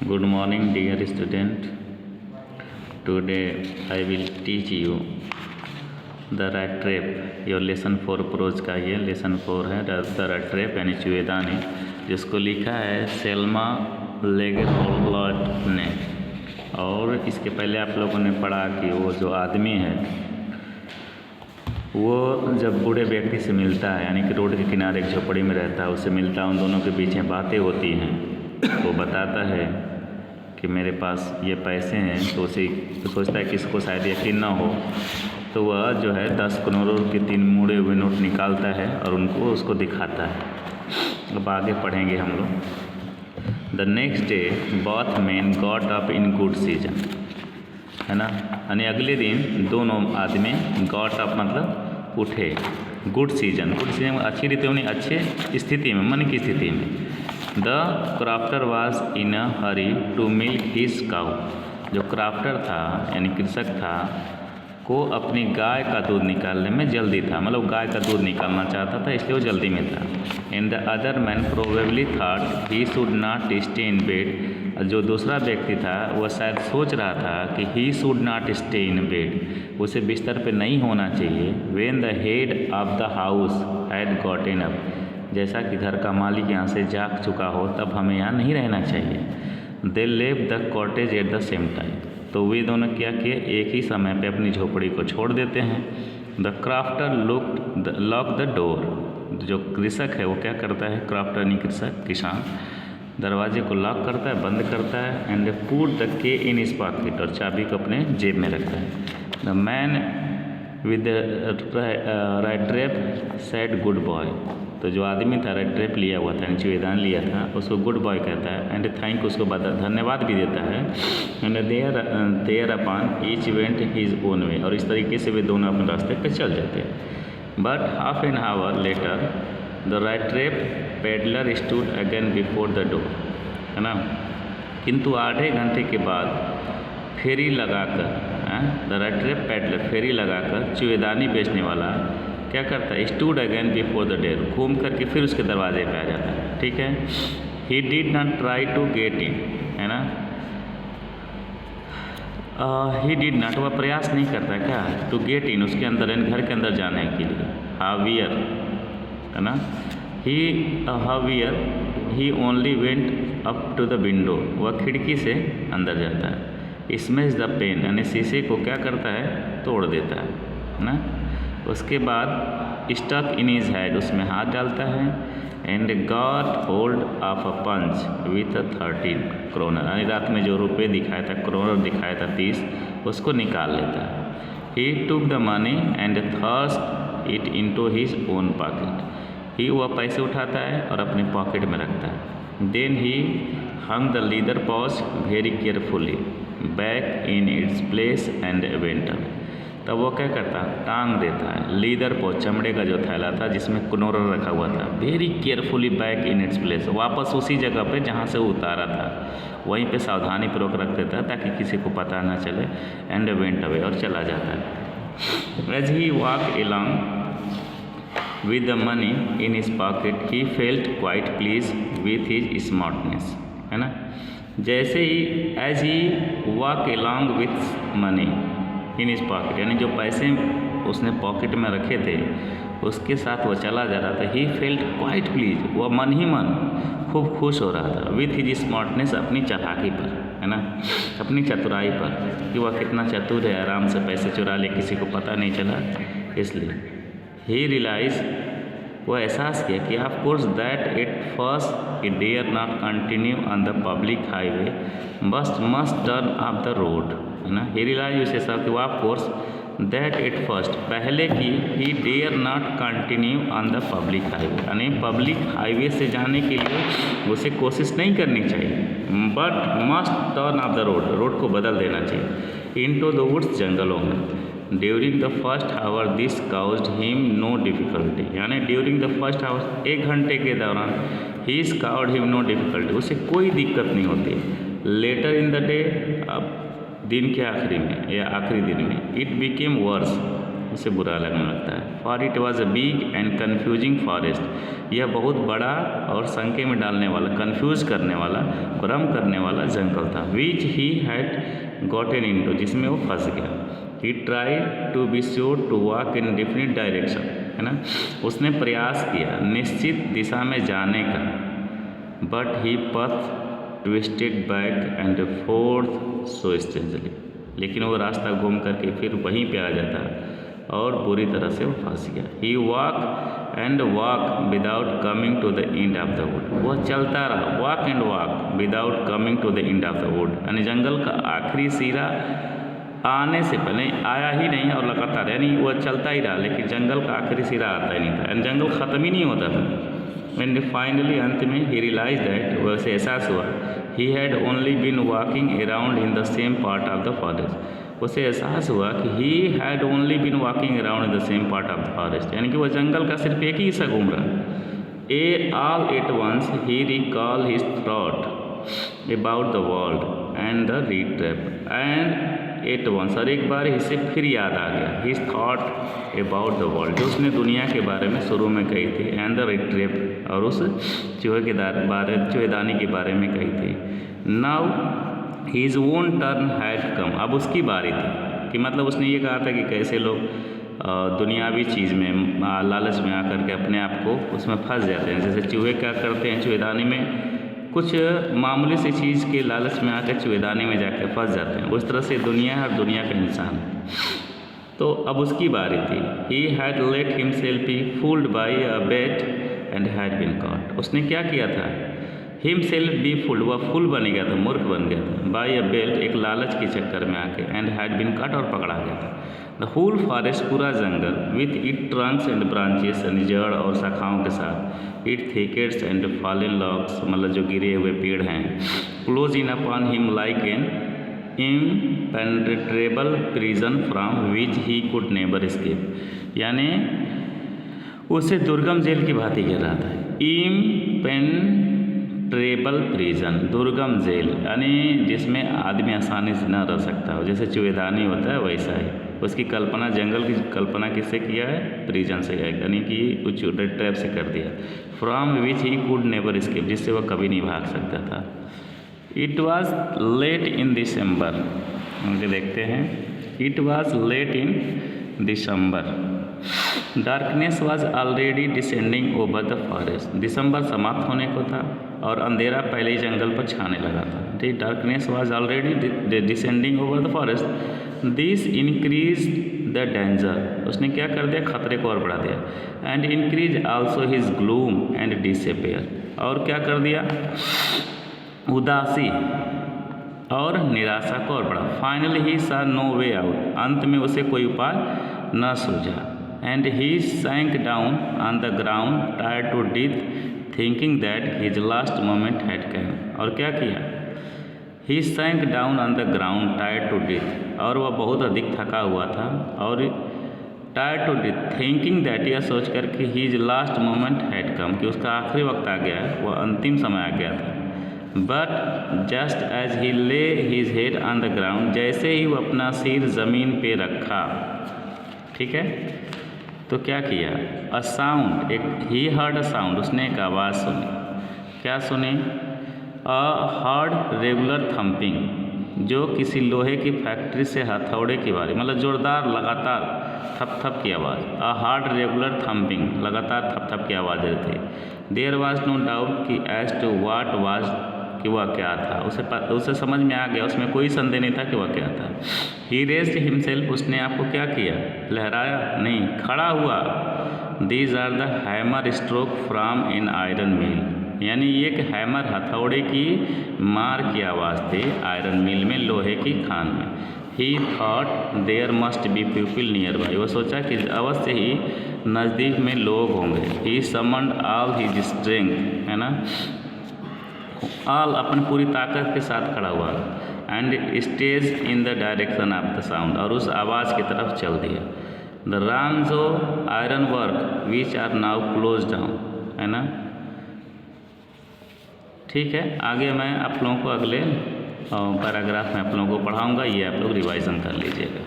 Good morning, dear student. Today I will teach you the rat trap. Your lesson 4 pros का ये lesson 4 है the rat trap यानी चुएदानी, जिसको लिखा है सेल्मा लेगरॉल्ट ने। और इसके पहले आप लोगों ने पढ़ा कि वो जो आदमी है वो जब बूढ़े व्यक्ति से मिलता है, यानी कि रोड के किनारे एक झोपड़ी में रहता है, उससे मिलता है, उन दोनों के बीच में बातें होती हैं। वो बताता है कि मेरे पास ये पैसे हैं, तो उसे सोचता है कि इसको शायद यकीन ना हो, तो वह जो है 10 करोड़ के 3 मुड़े हुए नोट निकालता है और उनको उसको दिखाता है। अब आगे पढ़ेंगे हम लोग। The next day both man got up in good season, है ना, यानी अगले दिन दोनों आदमी गॉट अप मतलब उठे, गुड सीजन अच्छी रीति में, अच्छे स्थिति में, मन की स्थिति में। The crofter was in a hurry to milk his cow, जो क्राफ्टर था यानी कृषक था को अपनी गाय का दूध निकालने में जल्दी था, मतलब गाय का दूध निकालना चाहता था, इसलिए वो जल्दी में था। And the other man probably thought he should not stay in bed, जो दूसरा व्यक्ति था वह शायद सोच रहा था कि he should not stay in bed, उसे बिस्तर पे नहीं होना चाहिए। When the head of the house had gotten up, जैसा कि घर का मालिक यहाँ से जाग चुका हो तब हमें यहाँ नहीं रहना चाहिए। दे लेव the cottage at the same time, तो वे दोनों क्या किए, एक ही समय पे अपनी झोपड़ी को छोड़ देते हैं। The crafter lock the door, जो कृषक है वो क्या करता है, क्राफ्टर यानी कृषक, किसान, दरवाजे को लॉक करता है, बंद करता है। एंड पुट द के इन हिज पॉकेट, और चाबी को अपने जेब में रखता है। The man with rat trap said good boy, तो जो आदमी था rat trap लिया हुआ था, चुएदान लिया था, उसको गुड बॉय कहता है। एंड थैंक, उसको धन्यवाद भी देता है। And thereupon each went his own way, और इस तरीके से वे दोनों अपने रास्ते पे चल जाते हैं। But half an hour later the rat trap peddler stood again before the door, है ना, किंतु आधे घंटे के बाद फेरी लगाकर, द rat trap पेडलर फेरी लगाकर चुएदानी बेचने वाला क्या करता है, stood again before the door, घूम करके फिर उसके दरवाजे पे आ जाता है। ठीक है, he did not try to get in, है ना, ही डिड नॉट, वह प्रयास नहीं करता क्या, टू गेट इन, उसके अंदर, घर के अंदर जाने के लिए। हावियर, है ना, however he only went up to the window, वह खिड़की से अंदर जाता है। स्मैश द पेन, यानी शीशे को क्या करता है, तोड़ देता है ना। उसके बाद स्टक इन हिज हेड, उसमें हाथ डालता है। And got hold of a punch with 13 kroner, यानी रात में जो रुपये दिखाया था, क्रोनर दिखाया था 30, उसको निकाल लेता है। He took the money and thrust it into his own pocket, ही वह पैसे उठाता है और अपने पॉकेट में रखता है। Then he hung the leather pouch very carefully back in its place and went away, तब वो क्या करता, टांग देता है लीदर पॉच, चमड़े का जो थैला था जिसमें क्रोनर रखा हुआ था, very carefully back in its place, वापस उसी जगह पे जहाँ से वो उतारा था वहीं पे सावधानी पूर्वक रख देता है ताकि किसी को पता ना चले। एंड वेंट अवे, और चला जाता है। As he walk along with the money in his pocket he felt quite pleased with his smartness, है ना, जैसे ही as he walk along with money in his pocket, यानी जो पैसे उसने पॉकेट में रखे थे उसके साथ वो चला जा रहा था। he felt quite pleased, वह मन ही मन खूब खुश हो रहा था। with his smartness, अपनी चालाकी पर, है ना, अपनी चतुराई पर, कि वह कितना चतुर है, आराम से पैसे चुरा ले, किसी को पता नहीं चला, इसलिए। ही रियलाइज, वो एहसास किया कि of course that at first it dare not continue on the public highway must turn off the road, है ना। ही रियलाइज, उसे सब कि वो of course that at first, पहले की, he dare not continue on the public highway, यानी public highway से जाने के लिए उसे कोशिश नहीं करनी चाहिए, but must turn off the road, road को बदल देना चाहिए, इनटू द वुड्स, जंगलों में। During the first hour this caused him no difficulty, यानी ड्यूरिंग द फर्स्ट आवर, 1 घंटे के दौरान, he caused him no difficulty, उसे कोई दिक्कत नहीं होती। लेटर इन द डे, अब दिन के आखिरी में या आखिरी दिन में, इट बिकेम वर्स, उसे बुरा लगने लगता है। For it was a big and confusing forest, यह बहुत बड़ा और शंके में डालने वाला, कन्फ्यूज करने वाला, भ्रम करने वाला जंगल था। Which he had gotten into, जिसमें वो फंस गया। He tried to be sure to walk in definite direction, है ना, उसने प्रयास किया निश्चित दिशा में जाने का, बट ही पथ twisted back and fourth so strangely, लेकिन वो रास्ता घूम करके फिर वहीं पे आ जाता और बुरी तरह से वो फंस गया। He walk and walk without coming to the end of the wood, वह चलता रहा, walk and walk without coming to the end of the wood, यानी जंगल का आखिरी सिरा आने से पहले आया ही नहीं और लगातार, यानी वह चलता ही रहा, लेकिन जंगल का आखिरी सिरा आता ही नहीं था, यानी जंगल ख़त्म ही नहीं होता था। एंड फाइनली अंत में ही रियलाइज दैट, वैसे एहसास हुआ, he had only been walking around in the same part of the forest, उसे एहसास हुआ कि he had only been walking around in the same part of the forest, यानी कि वह जंगल का सिर्फ एक ही हिस्सा घूम रहा। All at once he recall his thought about the world and the reed trap, and at once, और एक बार इसे फिर याद आ गया, his thought about the world, जो उसने दुनिया के बारे में शुरू में कही थी, एंड द रीड ट्रैप, और उस चूहेदानी के बारे में कही थी। Now his own turn had come, अब उसकी बारी थी, कि मतलब उसने ये कहा था कि कैसे लोग दुनियावी चीज़ में लालच में आकर के अपने आप को उसमें फंस जाते हैं। जैसे चूहे क्या करते हैं, चूहेदानी में कुछ मामूली सी चीज़ के लालच में आकर चूहेदानी में जाकर फंस जाते हैं, उस तरह से दुनिया है और दुनिया का इंसान। तो अब उसकी बारी थी। He had let himself be fooled by a bait and had been caught, उसने क्या किया था, हिमसेल्फ बी फूल्ड, वह फूल बन गया था, मूर्ख बन गया था, बाई अ बेल्ट, एक लालच के चक्कर में आके, एंड हैड बीन कॉट, और पकड़ा गया था। द होल फॉरेस्ट, पूरा जंगल, with it trunks and branches, यानी जड़ और शाखाओं के साथ, it thickets and fallen logs, मतलब जो गिरे हुए पेड़ हैं, close in upon him like an impenetrable prison from which he could never escape, यानी उसे दुर्गम जेल की भांति घेर रहा था। इम्पेनेट्रेबल प्रिजन, दुर्गम जेल, यानी जिसमें आदमी आसानी से न रह सकता हो, जैसे चूहेदानी होता है वैसा ही। उसकी कल्पना, जंगल की कल्पना किससे किया है, प्रिजन से, यानी कि कुछ रेड ट्रैप से कर दिया। From which he could never escape, जिससे वह कभी नहीं भाग सकता था। It was late in December, मुझे देखते हैं, it was late in December, darkness was already descending over the forest, दिसंबर समाप्त होने को था और अंधेरा पहले ही जंगल पर छाने लगा था। ठीक, darkness was already descending over the forest, this increase the danger, उसने क्या कर दिया, खतरे को और बढ़ा दिया। And increase also his gloom and disappear, और क्या कर दिया, उदासी और निराशा को और बढ़ा। फाइनली ही सा नो वे आउट, अंत में उसे कोई उपाय न सूझा। And he sank down on the ground tired to death, thinking that his last moment had come, और क्या किया, he sank down on the ground tired to death, और वह बहुत अधिक थका हुआ था, और tired to death, thinking that, यह सोच कर कि his last moment had come, कि उसका आखिरी वक्त आ गया है, वह अंतिम समय आ गया था। बट जस्ट एज ही ले his head on the ground, जैसे ही वो अपना सिर ज़मीन पे रखा, ठीक है, तो क्या किया, अ साउंड, एक ही हर्ड अ साउंड, उसने एक आवाज़ सुनी, क्या सुनी, अ हार्ड रेगुलर थम्पिंग, जो किसी लोहे की फैक्ट्री से हथौड़े की बारी, मतलब जोरदार लगातार थप थप की आवाज़, अ हार्ड रेगुलर थम्पिंग, लगातार थप थप की आवाज़ रही थी। देयर वाज नो डाउट कि एज टू वाट वाज, कि वह क्या था, उसे समझ में आ गया, उसमें कोई संदेह नहीं था कि वह क्या था। ही रेज्ड हिमसेल्फ, उसने आपको क्या किया, लहराया नहीं, खड़ा हुआ। These are the hammer stroke from in iron mill, यानी एक हैमर, हथौड़े की मार की आवाज़ थी आयरन मिल में, लोहे की खान में। He thought there must be people nearby, वो सोचा कि अवश्य ही नज़दीक में लोग होंगे। He summoned all his strength, है ना, ऑल, अपन पूरी ताकत के साथ खड़ा हुआ, and stage in the direction of the sound, और उस आवाज़ की तरफ चल दिया। The ruins of iron work which are now close down, है ना। ठीक है, आगे मैं आप लोगों को अगले पैराग्राफ में आप लोगों को पढ़ाऊँगा, ये आप लोग रिवाइज़न कर लीजिएगा।